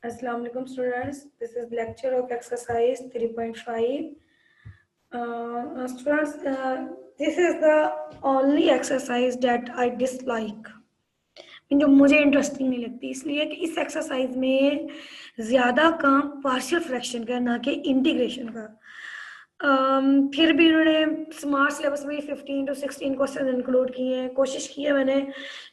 Assalamu alaikum students. This is lecture of exercise 3.5. Students, this is the only exercise that I dislike. जो मुझे interesting नहीं लगती, इसलिए कि इस एक्सरसाइज में ज़्यादा काम पार्शियल फ्रैक्शन का ना कि इंटीग्रेशन का। फिर भी उन्होंने स्मार्ट सिलेबस में 15 to 16 क्वेश्चन इंक्लूड किए हैं, कोशिश की है मैंने,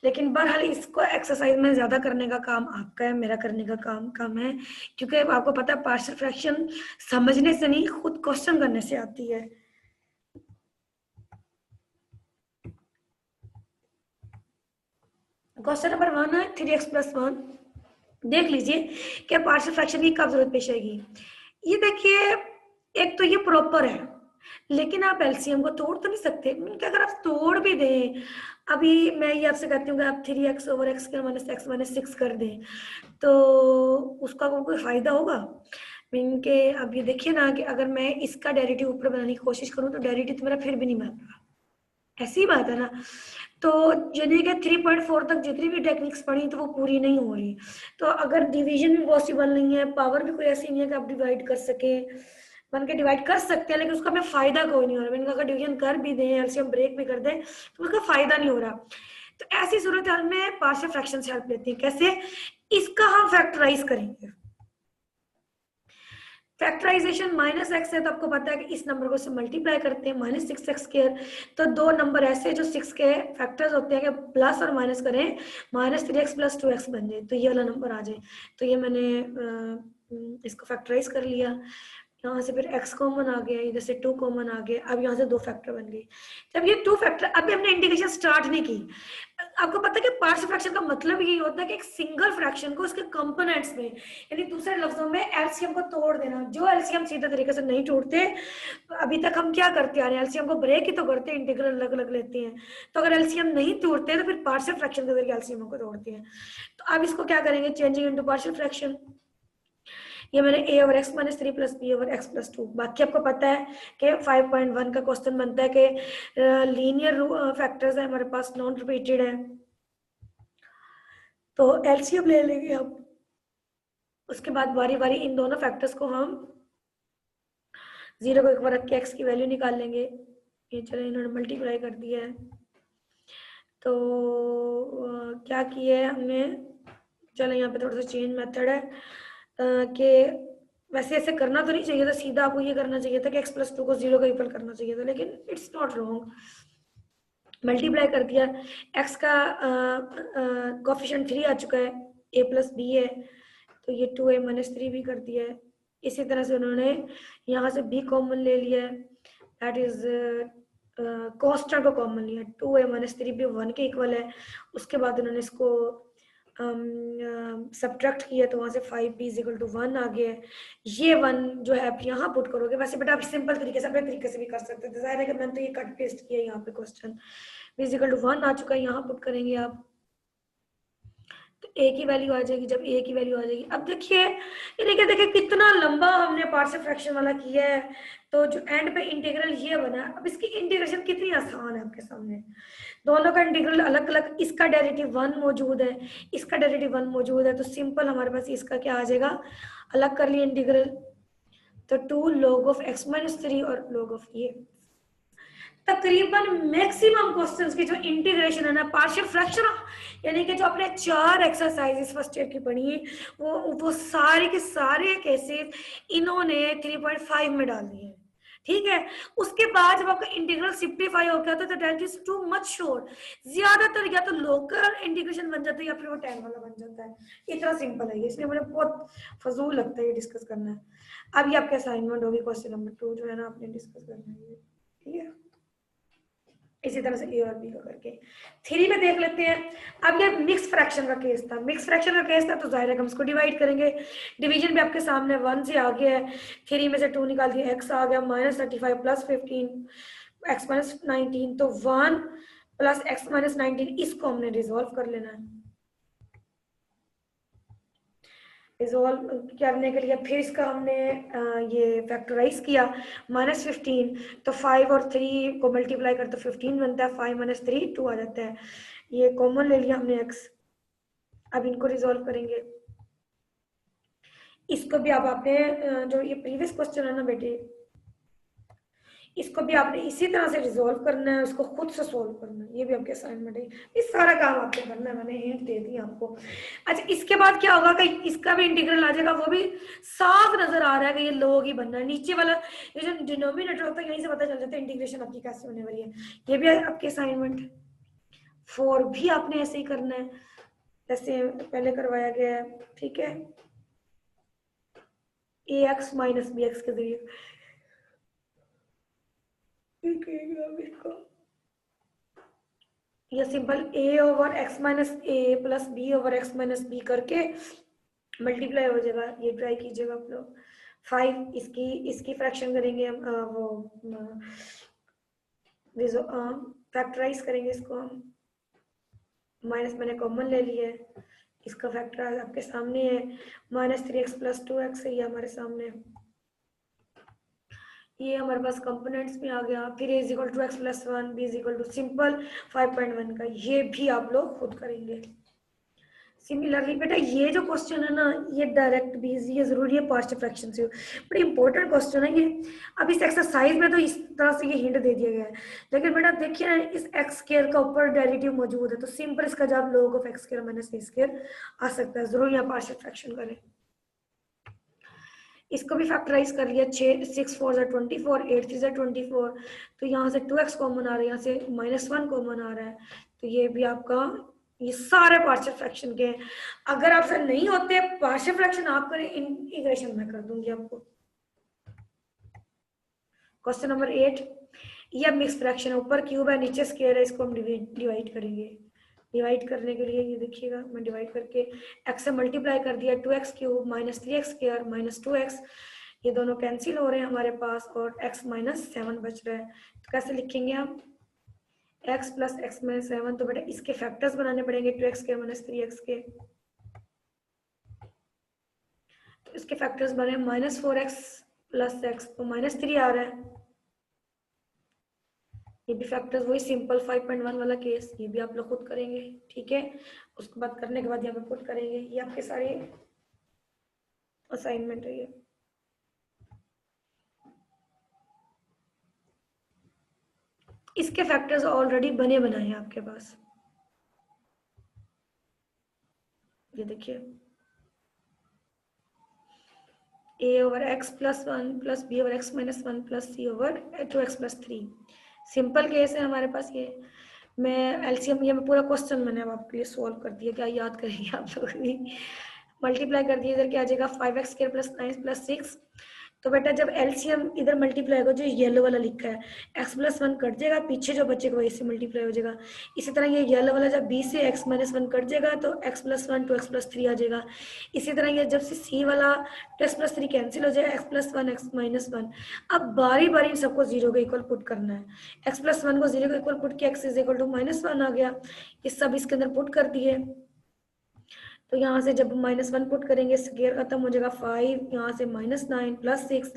लेकिन बहरहाल इसको एक्सरसाइज में ज़्यादा करने का काम आपका है, मेरा करने का काम कम है, क्योंकि आपको पता है पार्शियल फ्रैक्शन समझने से नहीं, खुद क्वेश्चन करने से आती है। क्वेश्चन नंबर 1 है 3x + 1। देख लीजिए कि पार्शियल फ्रैक्शन की कब जरूरत पेश आएगी। ये देखिए, एक तो ये प्रॉपर है, लेकिन आप एलसीएम को तोड़ तो नहीं सकते, क्योंकि अगर आप तोड़ भी दें, अभी मैं ये आपसे कहती हूँ कि आप 3x/x² - x - 6 कर दें, तो उसका कोई फायदा होगा? मीन के अब ये देखिए ना कि अगर मैं इसका डेरिवेटिव ऊपर बनाने की कोशिश करूँ तो डेरिवेटिव तो मेरा फिर भी नहीं बन रहा, ऐसी बात है ना। तो यानी कि 3.4 तक जितनी भी टेक्निक्स पढ़ी तो वो पूरी नहीं हो रही। तो अगर डिवीजन भी पॉसिबल नहीं है, पावर भी कोई ऐसी नहीं है कि आप डिवाइड कर सके, बन के डिवाइड कर सकते हैं, लेकिन उसका हमें फायदा कोई नहीं हो रहा। मैंने अगर डिवीजन कर भी दें, एलसीएम ब्रेक भी कर दें, तो उसका फायदा नहीं हो रहा। तो ऐसी सूरत हाल में पार्शियल फ्रैक्शन से हेल्प लेती है। कैसे? इसका हम फैक्टराइज करेंगे। फैक्टराइजेशन -x है तो आपको पता है कि इस नंबर को से मल्टीप्लाई करते हैं -6x²। तो दो नंबर ऐसे जो 6 के फैक्टर्स होते हैं कि प्लस और माइनस करें, -3x + 2x बन जाए, तो ये वाला नंबर आ जाए। तो ये मैंने इसको फैक्टराइज कर लिया। यहाँ से फिर x कॉमन आ गया, इधर से 2 कॉमन आ गया। अब यहाँ से 2 फैक्टर बन गए। जब ये 2 फैक्टर, अभी हमने इंटीग्रेशन स्टार्ट नहीं की। आपको पता है कि पार्शियल फ्रैक्शन का मतलब यही होता है कि एक सिंगल फ्रैक्शन को उसके कंपोनेंट्स में, यानी दूसरे लफ्जों में एलसीएम को तोड़ देना। जो एलसीएम सीधे तरीके से नहीं तोड़ते, अभी तक हम क्या करते आ रहे हैं, एलसीएम को ब्रेक ही तो करते हैं, इंटीग्रल अलग अलग लेते हैं। तो अगर एलसीएम नहीं तोड़ते तो फिर पार्शियल फ्रैक्शन के जरिए एलसीएम को तोड़ते हैं। तो अब इसको क्या करेंगे, चेंजिंग इनटू पार्शियल फ्रैक्शन। ये मैंने a/x - 3 + b/x + 2। बाकी आपको पता है कि 5.1 का क्वेश्चन बनता है कि लीनियर फैक्टर्स है हमारे पास, नॉन रिपीटेड है, तो एलसीएम ले लेंगे हम। उसके बाद बारी बारी इन दोनों फैक्टर्स को हम 0 को एक बार रख के एक्स की वैल्यू निकाल लेंगे। ये चले इन्होंने मल्टीप्लाई कर दिया है, तो क्या किया है हमने, चलो यहाँ पे थोड़ा सा चेंज मेथड है कि वैसे ऐसे करना तो नहीं चाहिए था, सीधा आपको ये करना चाहिए था कि x + 2 को 0 का इक्वल करना चाहिए था, लेकिन इट्स नॉट रॉन्ग। मल्टीप्लाई कर दिया, x का कोफिशिएंट 3 आ चुका है, a + b है, तो ये 2a - 3 भी कर दिया है। इसी तरह से उन्होंने यहाँ से b कॉमन ले लिया है, दैट इज कॉन्स्टेंट को कॉमन लिया, 2a - 3 भी 1 के इक्वल है। उसके बाद उन्होंने इसको सब्ट्रैक्ट किया, तो वहां से 5b = 1 आ गया है। ये 1 जो है आप यहाँ पुट करोगे, वैसे बेटा आप सिंपल तरीके से अपने तरीके से भी कर सकते थे, जाहिर है कि मैंने तो ये कट पेस्ट किया यहाँ पे क्वेश्चन। b = 1 आ चुका है, यहाँ पुट करेंगे आप, तो a की वैल्यू आ जाएगी। जब a की वैल्यू आ जाएगी, अब देखिए ये देखिए कितना लंबा हमने पार्शियल फ्रैक्शन वाला किया है, तो जो एंड पे इंटीग्रल ये बना। अब इसकी इंटीग्रेशन कितनी आसान है आपके सामने, दोनों का इंटीग्रल अलग अलग, इसका डेरिवेटिव 1 मौजूद है, इसका डेरिवेटिव 1 मौजूद है, तो सिंपल हमारे पास इसका क्या आ जाएगा, अलग कर लिया इंटीग्रल, तो 2 log of x - 3 और log of ये। तकरीबन मैक्सिमम क्वेश्चंस की जो इंटीग्रेशन है ना पार्शियल फ्रैक्शन, यानी कि जो अपने 4 एक्सरसाइजेस फर्स्ट ईयर की पढ़ी है, वो सारे के सारे केसेस इन्होंने 3.5 में डाल दिए। ठीक है, उसके बाद जब आपका इंटीग्रल सिंप्लीफाई हो गया तो that is too much sure, ज्यादातर या तो लोकल इंटीग्रेशन बन जाता है या फिर वो टैन वाला बन जाता है। इतना सिंपल है ये, इसलिए मुझे बहुत फजूल लगता है ये डिस्कस करना है। अब ये आपके असाइनमेंट होगी, क्वेश्चन नंबर 2 जो है ना आपने डिस्कस करना है, ठीक है। इसी तरह से ए और बी का करके 3 में देख लेते हैं। अब ये मिक्स फ्रैक्शन का केस था, मिक्स फ्रैक्शन का केस था तो जाहिर है हम इसको डिवाइड करेंगे। डिवीजन भी आपके सामने 1 से आ गया है, 3 में से 2 निकाल दिया, x आ गया -35 + 15 x - 19, तो 1 + x - 19, इसको हमने रिजॉल्व कर लेना है। रिजॉल्व करने के लिए फिर इसका हमने ये फैक्टराइज किया, -15, तो 5 और 3 को मल्टीप्लाई कर तो 15 बनता है, 5 - 3 2 आ जाता है। ये कॉमन ले लिया हमने x। अब इनको रिजॉल्व करेंगे, इसको भी आप आपने जो ये प्रीवियस क्वेश्चन है ना बेटे, इसको भी आपने इसी तरह से रिजोल्व करना है, इसको खुद से सोल्व करना है। ये भी आपके असाइनमेंट है, ये सारा काम आपको करना है, मैंने हिंट दे दी आपको। अच्छा, इसके बाद क्या होगा कि इसका भी इंटीग्रल आ जाएगा, वो भी साफ नजर आ रहा है कि ये लोग ही बनना है। नीचे वाला ये जो डिनोमिनेटर होता है, यहीं से पता चल जाता है इंटीग्रेशन आपकी कैसे होने वाली है। ये भी आपके असाइनमेंट 4 भी आपने ऐसे ही करना है, जैसे पहले करवाया गया है, ठीक है। A x minus b x के जरिए इसको ये simple a over x minus a plus b over x minus b करके मल्टीप्लाई हो जाएगा। ये ट्राई कीजिएगा आप लोग। 5 इसकी फ्रैक्शन करेंगे हम, वो फैक्टराइज करेंगे इसको हम। माइनस मैंने कॉमन ले लिया है, इसका फैक्टर आपके सामने है, -3x प्लस 2x है, ये हमारे सामने। ये हमारे पास कंपोनेंट्स में आ गया। फिर a is equal to x plus 1, b is equal to simple 5.1 का, ये भी आप लोग खुद करेंगे। सिमिलरली बेटा ये जो क्वेश्चन है ना, ये डायरेक्ट बीज, ये जरूरी है पार्शियल फ्रैक्शन से, बड़ी इंपॉर्टेंट क्वेश्चन है ये। अब इस एक्सरसाइज में तो इस तरह से ये हिंट दे दिया गया है, लेकिन बेटा देखिए ना, इस एक्स स्क्वायर का ऊपर डेरिवेटिव मौजूद है, तो सिंपल इसका जवाब log of x square minus a square आ सकता है। जरूर यहाँ पार्शियल फ्रैक्शन करें। इसको भी फैक्टराइज कर लिया, 6 4 24, 8 3 24, तो यहाँ से 2x कॉमन आ रहा है, यहाँ से -1 कॉमन आ रहा है, तो ये भी आपका, ये सारे पार्शियल फ्रैक्शन के हैं। अगर आपसे नहीं होते पार्शियल फ्रैक्शन, आप करें, इंटीग्रेशन मैं कर दूंगी आपको। क्वेश्चन नंबर 8, ये मिक्स फ्रैक्शन है, ऊपर क्यूब है नीचे स्क्वायर है, इसको हम डिवाइड करेंगे। डिवाइड करने के लिए ये देखिएगा, मैं डिवाइड करके x से मल्टीप्लाई कर दिया, 2x cube minus 3x square minus 2x, ये दोनों कैंसिल हो रहे हैं हमारे पास, और x माइनस 7 बच रहा है। तो कैसे लिखेंगे हम, x प्लस एक्स माइनस 7, तो बेटा इसके फैक्टर्स बनाने पड़ेंगे, 2x के माइनस 3x के। तो इसके फैक्टर्स बने -4x प्लस x, तो -3 आ रहा है। ये भी फैक्टर्स वही सिंपल 5.1 वाला केस, ये भी आप लोग खुद करेंगे, ठीक है। उसके बाद करने के बाद यहाँ पे पुट करेंगे। ये आपके सारे असाइनमेंट है ये। इसके फैक्टर्स ऑलरेडी बने बनाए हैं आपके पास, ये देखिए, a over x plus 1 plus b over x minus 1 plus c over 2x plus 3। Simple case है हमारे पास ये। मैं एलसीएम, ये मैं पूरा क्वेश्चन मैंने अब आपके लिए सोल्व कर दिया, क्या याद करेंगे आप लोग भी। मल्टीप्लाई कर दिया, इधर क्या आ जाएगा 5x स्क्वायर प्लस 9 प्लस 6। तो बेटा जब एलसीएम इधर मल्टीप्लाई होगा, जो येलो वाला लिखा है, x प्लस 1 कट जाएगा, पीछे जो बचेगा वही से मल्टीप्लाई हो जाएगा। इसी तरह ये येलो वाला जब b से x माइनस 1 कट जाएगा, तो x प्लस 1 2x प्लस 3 आ जाएगा। इसी तरह ये जब से c वाला 2x प्लस 3 कैंसिल हो जाएगा, x प्लस 1 x माइनस 1। अब बारी बारी सबको जीरो के इक्वल पुट करना है। x प्लस 1 को जीरो के इक्वल पुट किया, x इज इक्वल टू -1 आ गया, ये सब इसके अंदर पुट कर दिए। तो यहाँ से जब -1 पुट करेंगे, स्क्वायर खत्म हो जाएगा, 5 यहाँ से -9 प्लस 6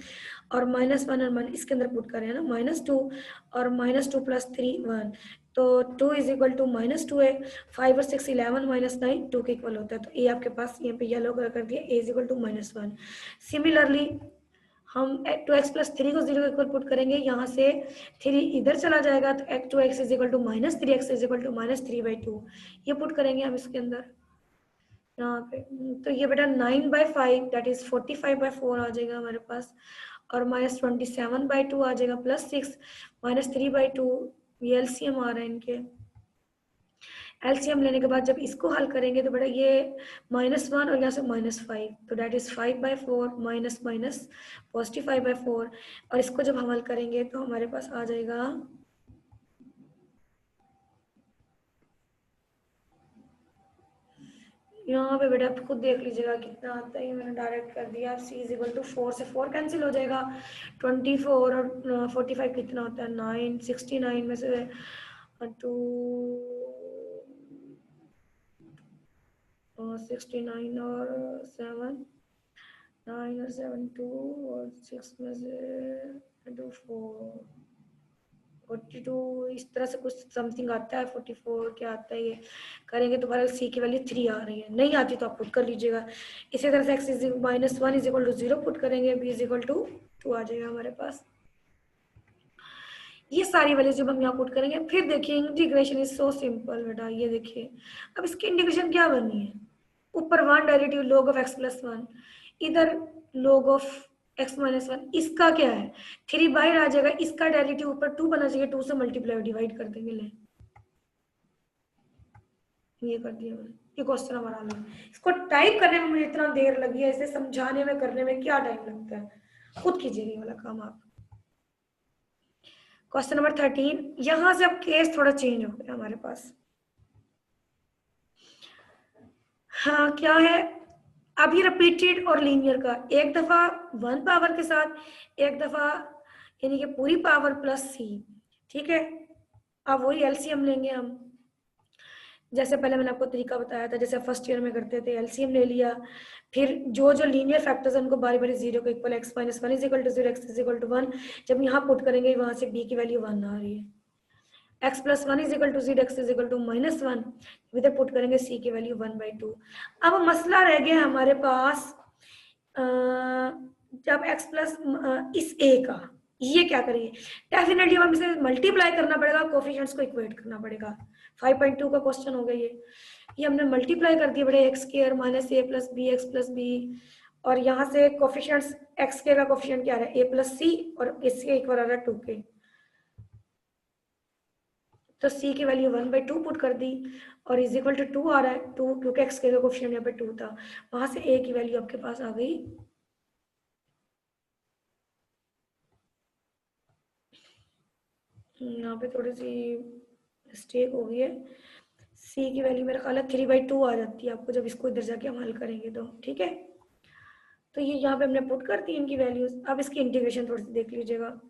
और -1 और इसके अंदर पुट करें ना, -2 और -2 प्लस 3 1, तो 2 इज इक्वल टू -2 है। 5 और 6 11 -9 2 के इक्वल होता है, तो ए आपके पास यहाँ पे येलो कलर कर दिया, ए इज इक्वल टू -1। सिमिलरली हम 2x प्लस 3 को जीरो के इक्वल पुट करेंगे, यहाँ से 3 इधर चला जाएगा, तो 2x is equal to -3x is equal to -3/2, ये पुट करेंगे हम इसके अंदर यहाँ पे। तो ये बेटा 9/5 दैट इज 45/4 आ जाएगा हमारे पास, और -27/2 आ जाएगा, प्लस 6 -3/2, ये एलसीएम आ रहा है इनके। एलसीएम लेने के बाद जब इसको हल करेंगे, तो बेटा ये -1 और यहाँ से -5, तो दैट इज 5/4 माइनस माइनस +5/4, और इसको जब हम हल करेंगे तो हमारे पास आ जाएगा, यहाँ पे बेटा आप खुद देख लीजिएगा कितना आता है, मैंने डायरेक्ट कर दिया। c इज इक्वल टू 4 से 4 कैंसिल हो जाएगा, 24 और 45 कितना होता है 9, 69 में से 2 69 और 7 9 और 7 2 और 6 में से 2 4 42 इस तरह से कुछ समथिंग आता है, 44 क्या आता है, ये करेंगे तो हमारे सी की वैल्यू 3 आ रही है, नहीं आती तो आप पुट कर लीजिएगा। इसी तरह से x is -1 is equal to 0 put करेंगे, b इज इक्वल टू 2 आ जाएगा हमारे पास। ये सारी वैल्यूज जब हम यहाँ पुट करेंगे, फिर देखिए इंटीग्रेशन इज सो सिंपल बेटा। ये देखिए अब इसकी इंटीग्रेशन क्या बननी है, ऊपर 1 derivative log of x plus 1, इधर log ऑफ x माइनस 1, इसका क्या है 3 बाहर आ जाएगा, इसका डेरिवेटिव ऊपर 2 बना चाहिए, 2 से मल्टीप्लाई डिवाइड कर देंगे। ले ये कर दिया मैंने, ये क्वेश्चन हमारा हल है। इसको टाइप करने में मुझे इतना देर लगी है, इसे समझाने में करने में क्या टाइम लगता है, खुद कीजिए ये वाला काम आप। क्वेश्चन नंबर 13, यहां से अब केस थोड़ा चेंज हो गया हमारे पास। हाँ क्या है, अभी रिपीटेड और लीनियर का, एक दफा 1 पावर के साथ, एक दफा यानी कि पूरी पावर प्लस c, ठीक है। अब वही एलसीएम लेंगे हम, जैसे पहले मैंने आपको तरीका बताया था, जैसे फर्स्ट ईयर में करते थे, एलसीएम ले लिया, फिर जो जो लीनियर फैक्टर्स हैं उनको बारी बारी 0 को equal, x minus 1 is equal to 0, x is equal to 1, जब यहाँ पुट करेंगे वहां से b की वैल्यू 1 आ रही है, x plus 1 is equal to 0, x is equal to minus 1, इधर पुट करेंगे c की वैल्यू 1/2। अब मसला रह गया हमारे पास जब x प्लस इस a का, ये क्या करेंगे, डेफिनेटली हम इसे मल्टीप्लाई करना पड़ेगा, कोफिशिएंट्स को इक्वेट करना पड़ेगा। 5.2 का क्वेश्चन हो गया ये हमने मल्टीप्लाई कर दिया बड़े, x square minus a plus b x plus b, और यहाँ से कोफिशिएंट्स एक्स स्क्वायर का कोफिशिएंट क्या आ रहा है ए प्लस सी, और इसके इक्वल आ रहा है 2k, तो c की वैल्यू 1/2 पुट कर दी, और इज इक्वल टू 2 आ रहा है, 2 क्योंकि एक्स स्क्वायर का कोफिशिएंट यहाँ पे 2 था, वहां से a की वैल्यू आपके पास आ गई, यहाँ पे थोड़ी सी मिस्टेक हो गई है, c की वैल्यू मेरा ख्याल है 3/2 आ जाती है आपको जब इसको इधर जाके हम हल करेंगे तो, ठीक है। तो ये यहाँ पे हमने पुट कर दी इनकी वैल्यूज। अब इसकी इंटीग्रेशन थोड़ी सी देख लीजिएगा,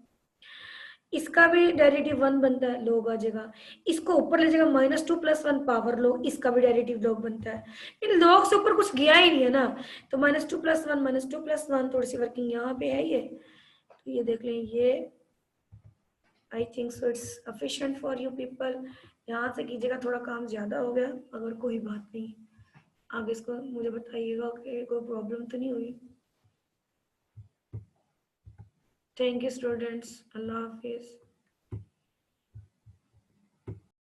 इसका भी डेरिवेटिव 1 बनता है, log आ जाएगा, इसको ऊपर ले जाएगा -2 + 1 पावर log, इसका भी डेरिवेटिव log बनता है, इन log से ऊपर कुछ गया ही नहीं है ना, तो -2 + 1 -2 + 1, थोड़ी सी वर्किंग यहाँ पे है ये, तो ये देख लें, ये I think so it's sufficient for you people, यहाँ से कीजिएगा, थोड़ा काम ज्यादा हो गया, अगर कोई बात नहीं, आगे इसको मुझे बताइएगा कि कोई प्रॉब्लम तो नहीं हुई। Thank you students, Allah Hafiz.